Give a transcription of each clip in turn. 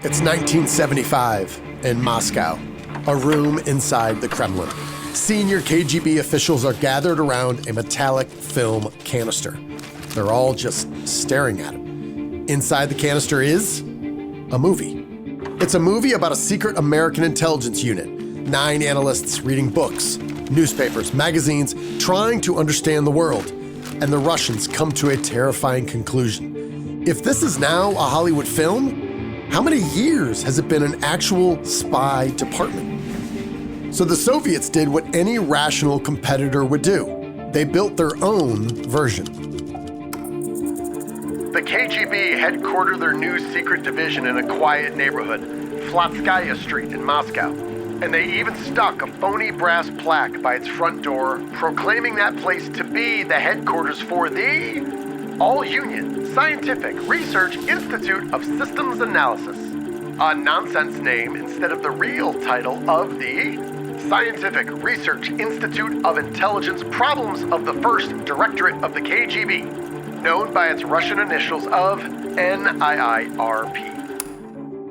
It's 1975 in Moscow, a room inside the Kremlin. Senior KGB officials are gathered around a metallic film canister. They're all just staring at it. Inside the canister is a movie. It's a movie about a secret American intelligence unit. 9 analysts reading books, newspapers, magazines, trying to understand the world. And the Russians come to a terrifying conclusion. If this is now a Hollywood film, how many years has it been an actual spy department? So the Soviets did what any rational competitor would do. They built their own version. The KGB headquartered their new secret division in a quiet neighborhood, Flotskaya Street in Moscow. And they even stuck a phony brass plaque by its front door, proclaiming that place to be the headquarters for the All-Union Scientific Research Institute of Systems Analysis, a nonsense name instead of the real title of the Scientific Research Institute of Intelligence Problems of the First Directorate of the KGB, known by its Russian initials of NIIRP.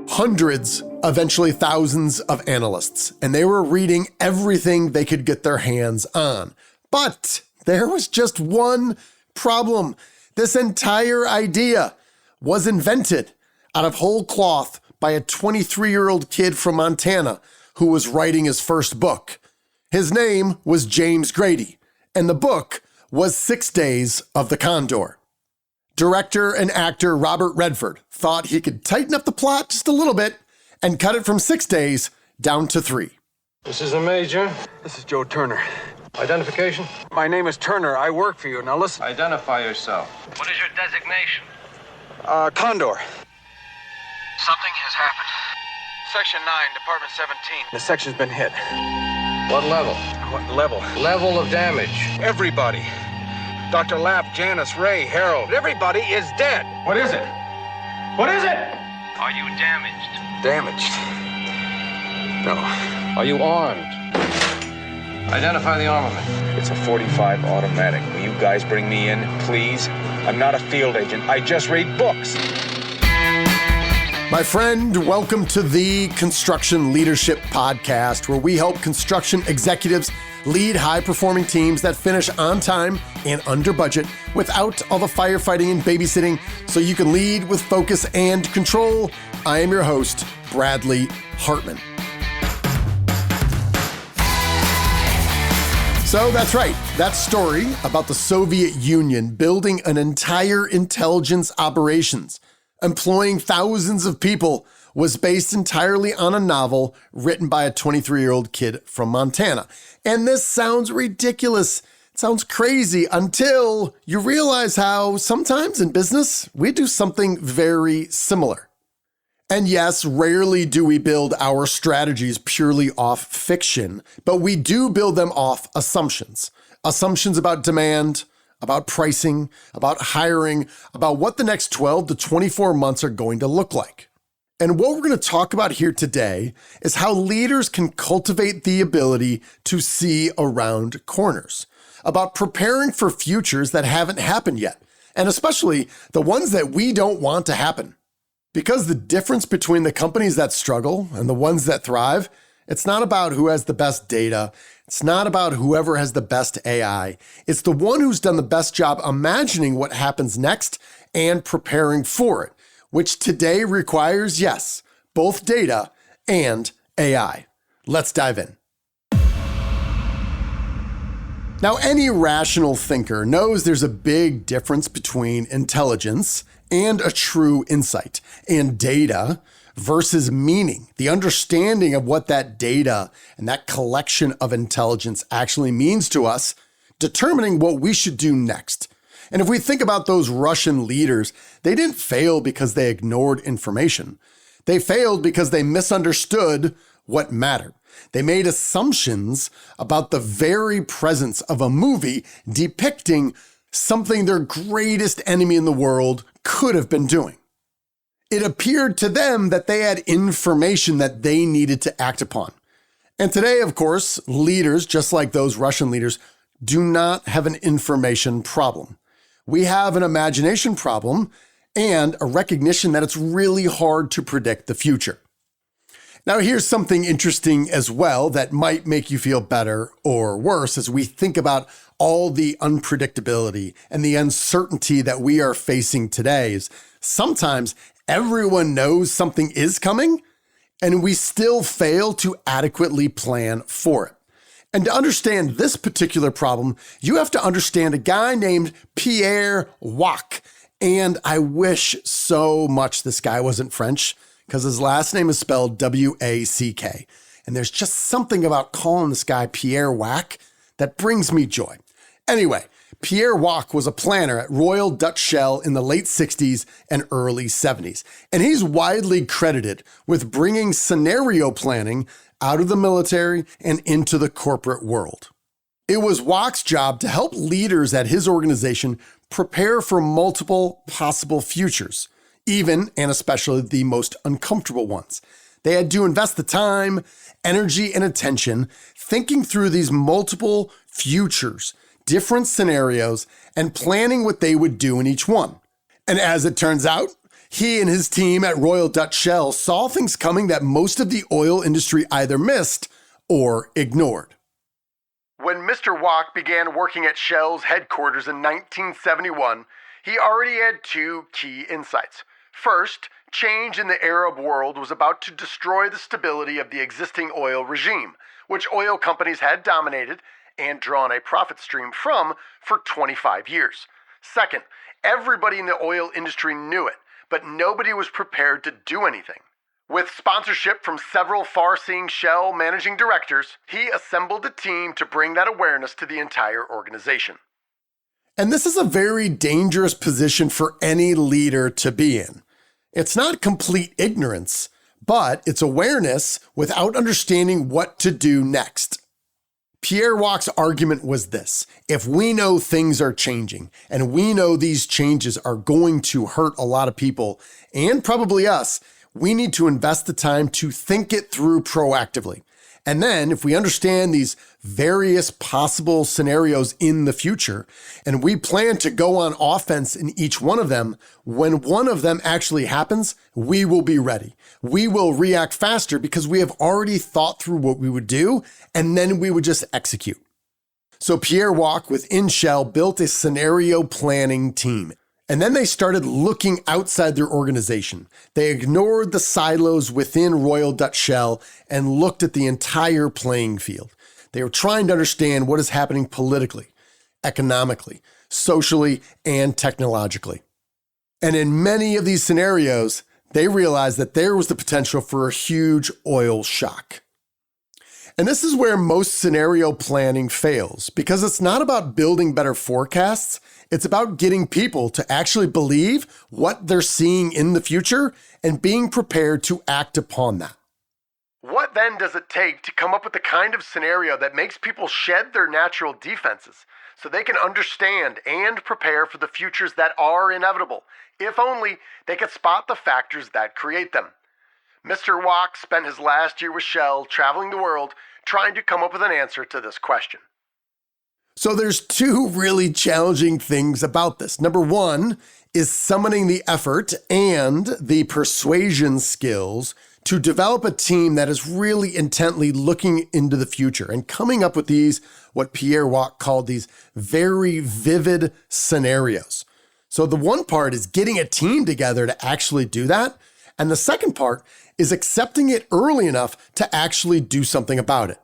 Hundreds, eventually thousands of analysts, and they were reading everything they could get their hands on. But there was just one problem. This entire idea was invented out of whole cloth by a 23-year-old kid from Montana who was writing his first book. His name was James Grady, and the book was 6 Days of the Condor. Director and actor Robert Redford thought he could tighten up the plot just a little bit and cut it from 6 days down to 3. This is the Major. This is Joe Turner. Identification? My name is Turner. I work for you. Now listen. Identify yourself. What is your designation? Condor. Something has happened. Section 9, Department 17. The section's been hit. What level? What level? Level of damage. Everybody. Dr. Lapp, Janice, Ray, Harold. Everybody is dead. What is it? What is it? Are you damaged? Damaged? No. Are you armed? Identify the armament. It's a .45 automatic. Will you guys bring me in, please? I'm not a field agent. I just read books. My friend, welcome to the Construction Leadership Podcast, where we help construction executives lead high-performing teams that finish on time and under budget without all the firefighting and babysitting, so you can lead with focus and control. I am your host, Bradley Hartman. So that's right, that story about the Soviet Union building an entire intelligence operations, employing thousands of people, was based entirely on a novel written by a 23-year-old kid from Montana. And this sounds ridiculous. It sounds crazy until you realize how sometimes in business, we do something very similar. And yes, rarely do we build our strategies purely off fiction, but we do build them off assumptions. Assumptions about demand, about pricing, about hiring, about what the next 12 to 24 months are going to look like. And what we're going to talk about here today is how leaders can cultivate the ability to see around corners, about preparing for futures that haven't happened yet, and especially the ones that we don't want to happen. Because the difference between the companies that struggle and the ones that thrive, it's not about who has the best data. It's not about whoever has the best AI. It's the one who's done the best job imagining what happens next and preparing for it, which today requires, yes, both data and AI. Let's dive in. Now, any rational thinker knows there's a big difference between intelligence and a true insight, and data versus meaning, the understanding of what that data and that collection of intelligence actually means to us, determining what we should do next. And if we think about those Russian leaders, they didn't fail because they ignored information. They failed because they misunderstood what mattered. They made assumptions about the very presence of a movie depicting something their greatest enemy in the world could have been doing. It appeared to them that they had information that they needed to act upon. And today, of course, leaders, just like those Russian leaders, do not have an information problem. We have an imagination problem, and a recognition that it's really hard to predict the future. Now, here's something interesting as well that might make you feel better or worse as we think about all the unpredictability and the uncertainty that we are facing today. Is sometimes everyone knows something is coming, and we still fail to adequately plan for it. And to understand this particular problem, you have to understand a guy named Pierre Wack. And I wish so much this guy wasn't French, because his last name is spelled W-A-C-K. And there's just something about calling this guy Pierre Wack that brings me joy. Anyway, Pierre Wack was a planner at Royal Dutch Shell in the late 60s and early 70s. And he's widely credited with bringing scenario planning out of the military and into the corporate world. It was Wack's job to help leaders at his organization prepare for multiple possible futures, even and especially the most uncomfortable ones. They had to invest the time, energy, and attention thinking through these multiple futures, different scenarios, and planning what they would do in each one. And as it turns out, he and his team at Royal Dutch Shell saw things coming that most of the oil industry either missed or ignored. When Mr. Wack began working at Shell's headquarters in 1971, he already had two key insights. First, change in the Arab world was about to destroy the stability of the existing oil regime, which oil companies had dominated and drawn a profit stream from for 25 years. Second, everybody in the oil industry knew it, but nobody was prepared to do anything. With sponsorship from several far-seeing Shell managing directors, he assembled a team to bring that awareness to the entire organization. And this is a very dangerous position for any leader to be in. It's not complete ignorance, but it's awareness without understanding what to do next. Pierre Wack's argument was this: if we know things are changing and we know these changes are going to hurt a lot of people and probably us, we need to invest the time to think it through proactively. And then if we understand these various possible scenarios in the future, and we plan to go on offense in each one of them, when one of them actually happens, we will be ready. We will react faster because we have already thought through what we would do, and then we would just execute. So Pierre Wack within Shell built a scenario planning team. And then they started looking outside their organization. They ignored the silos within Royal Dutch Shell and looked at the entire playing field. They were trying to understand what is happening politically, economically, socially, and technologically. And in many of these scenarios, they realized that there was the potential for a huge oil shock. And this is where most scenario planning fails, because it's not about building better forecasts. It's about getting people to actually believe what they're seeing in the future and being prepared to act upon that. What then does it take to come up with the kind of scenario that makes people shed their natural defenses so they can understand and prepare for the futures that are inevitable, if only they could spot the factors that create them? Mr. Wack spent his last year with Shell traveling the world trying to come up with an answer to this question. So there's two really challenging things about this. Number one is summoning the effort and the persuasion skills to develop a team that is really intently looking into the future and coming up with these, what Pierre Wack called these very vivid scenarios. So the one part is getting a team together to actually do that. And the second part is accepting it early enough to actually do something about it.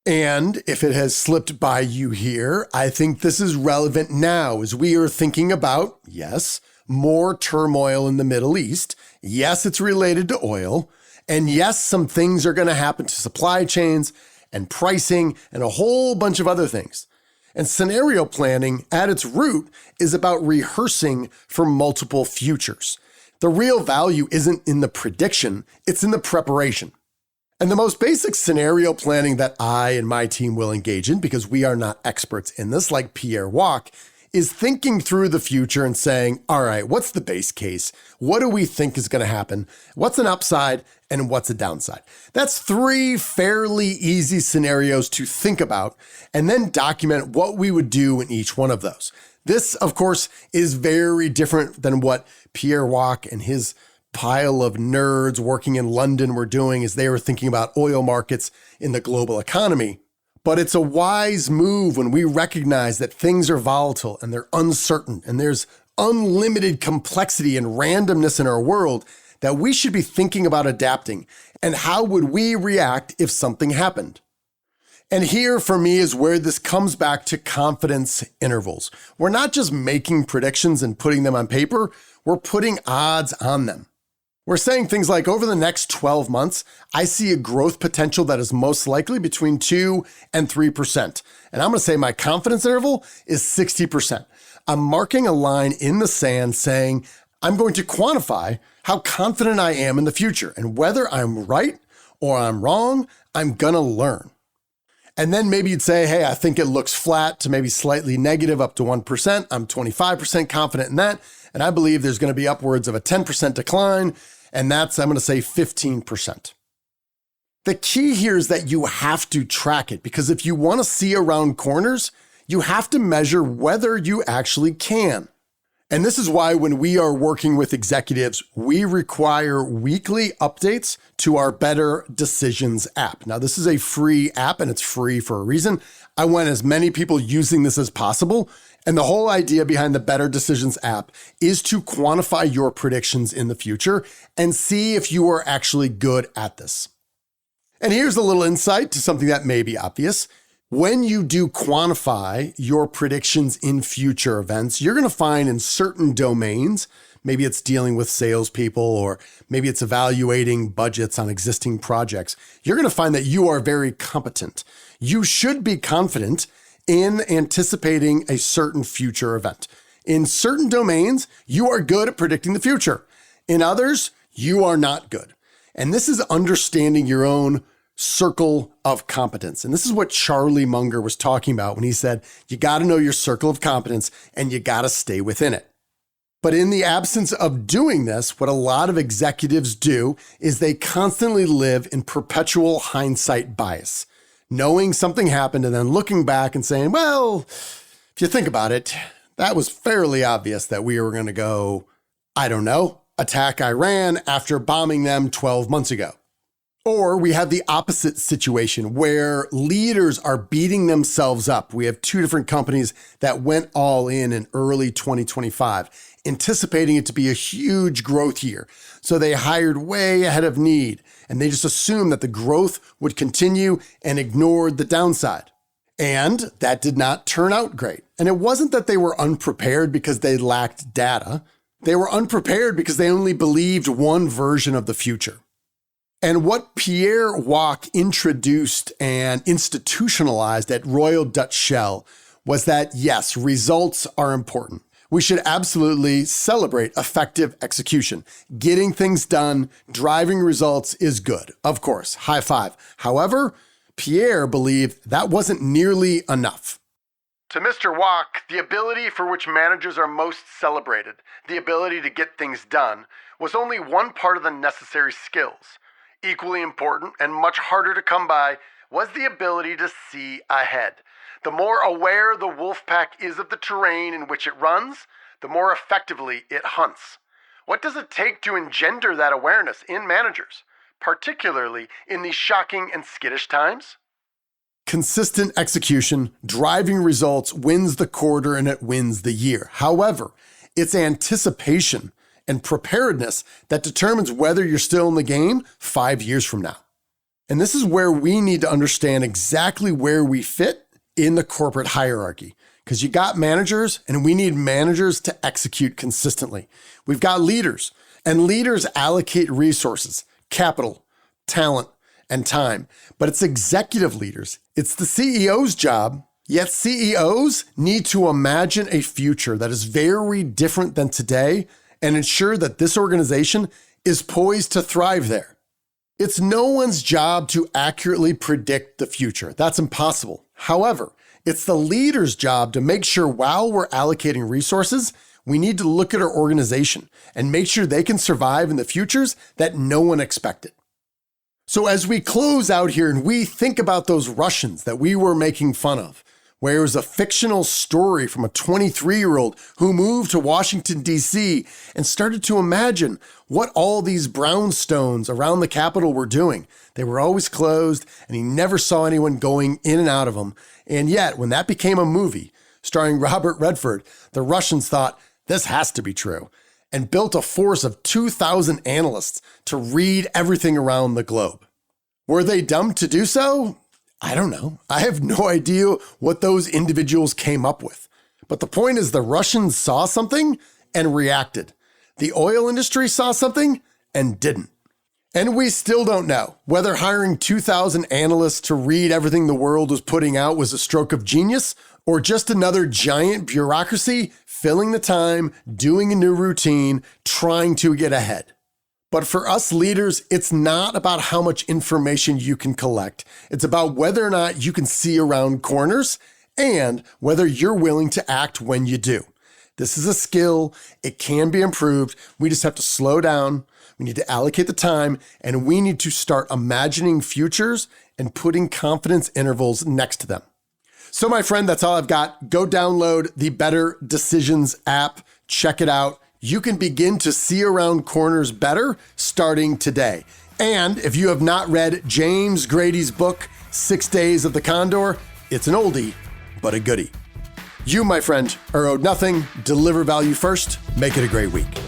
And if it has slipped by you here, I think this is relevant now as we are thinking about, yes, more turmoil in the Middle East. Yes, it's related to oil. And yes, some things are going to happen to supply chains and pricing and a whole bunch of other things. And scenario planning at its root is about rehearsing for multiple futures. The real value isn't in the prediction, it's in the preparation. And the most basic scenario planning that I and my team will engage in, because we are not experts in this like Pierre Wack, is thinking through the future and saying, all right, what's the base case? What do we think is going to happen? What's an upside and what's a downside? That's three fairly easy scenarios to think about and then document what we would do in each one of those. This, of course, is very different than what Pierre Wack and his pile of nerds working in London were doing as they were thinking about oil markets in the global economy. But it's a wise move when we recognize that things are volatile and they're uncertain and there's unlimited complexity and randomness in our world that we should be thinking about adapting and how would we react if something happened. And here for me is where this comes back to confidence intervals. We're not just making predictions and putting them on paper, we're putting odds on them. We're saying things like, over the next 12 months, I see a growth potential that is most likely between 2 and 3%. And I'm going to say my confidence interval is 60%. I'm marking a line in the sand saying, I'm going to quantify how confident I am in the future. And whether I'm right or I'm wrong, I'm going to learn. And then maybe you'd say, hey, I think it looks flat to maybe slightly negative up to 1%. I'm 25% confident in that. And I believe there's going to be upwards of a 10% decline. And that's, I'm going to say 15%. The key here is that you have to track it, because if you want to see around corners, you have to measure whether you actually can. And this is why when we are working with executives, we require weekly updates to our Better Decisions app. Now, this is a free app and it's free for a reason. I want as many people using this as possible. And the whole idea behind the Better Decisions app is to quantify your predictions in the future and see if you are actually good at this. And here's a little insight to something that may be obvious. When you do quantify your predictions in future events, you're going to find in certain domains, maybe it's dealing with salespeople or maybe it's evaluating budgets on existing projects, you're going to find that you are very competent. You should be confident in anticipating a certain future event. In certain domains, you are good at predicting the future. In others, you are not good. And this is understanding your own circle of competence. And this is what Charlie Munger was talking about when he said, you got to know your circle of competence and you got to stay within it. But in the absence of doing this, what a lot of executives do is they constantly live in perpetual hindsight bias, knowing something happened and then looking back and saying, well, if you think about it, that was fairly obvious that we were going to go, I don't know, attack Iran after bombing them 12 months ago. Or we have the opposite situation where leaders are beating themselves up. We have two different companies that went all in early 2025, anticipating it to be a huge growth year. So they hired way ahead of need, and they just assumed that the growth would continue and ignored the downside. And that did not turn out great. And it wasn't that they were unprepared because they lacked data. They were unprepared because they only believed one version of the future. And what Pierre Wack introduced and institutionalized at Royal Dutch Shell was that, yes, results are important. We should absolutely celebrate effective execution. Getting things done, driving results is good. Of course, high five. However, Pierre believed that wasn't nearly enough. To Mr. Wack, the ability for which managers are most celebrated, the ability to get things done, was only one part of the necessary skills. Equally important and much harder to come by was the ability to see ahead. The more aware the wolf pack is of the terrain in which it runs, the more effectively it hunts. What does it take to engender that awareness in managers, particularly in these shocking and skittish times? Consistent execution, driving results wins the quarter and it wins the year. However, it's anticipation and preparedness that determines whether you're still in the game 5 years from now. And this is where we need to understand exactly where we fit in the corporate hierarchy, because you got managers and we need managers to execute consistently. We've got leaders, and leaders allocate resources, capital, talent, and time. But it's executive leaders. It's the CEO's job. Yet CEOs need to imagine a future that is very different than today and ensure that this organization is poised to thrive there. It's no one's job to accurately predict the future. That's impossible. However, it's the leader's job to make sure while we're allocating resources, we need to look at our organization and make sure they can survive in the futures that no one expected. So as we close out here and we think about those Russians that we were making fun of, where it was a fictional story from a 23-year-old who moved to Washington, D.C. and started to imagine what all these brownstones around the Capitol were doing. They were always closed, and he never saw anyone going in and out of them. And yet, when that became a movie starring Robert Redford, the Russians thought, this has to be true, and built a force of 2,000 analysts to read everything around the globe. Were they dumb to do so? I don't know. I have no idea what those individuals came up with. But the point is the Russians saw something and reacted. The oil industry saw something and didn't. And we still don't know whether hiring 2,000 analysts to read everything the world was putting out was a stroke of genius or just another giant bureaucracy filling the time, doing a new routine, trying to get ahead. But for us leaders, it's not about how much information you can collect. It's about whether or not you can see around corners and whether you're willing to act when you do. This is a skill. It can be improved. We just have to slow down. We need to allocate the time, and we need to start imagining futures and putting confidence intervals next to them. So my friend, that's all I've got. Go download the Better Decisions app. Check it out. You can begin to see around corners better starting today. And if you have not read James Grady's book, 6 Days of the Condor, it's an oldie, but a goodie. You, my friend, are owed nothing. Deliver value first. Make it a great week.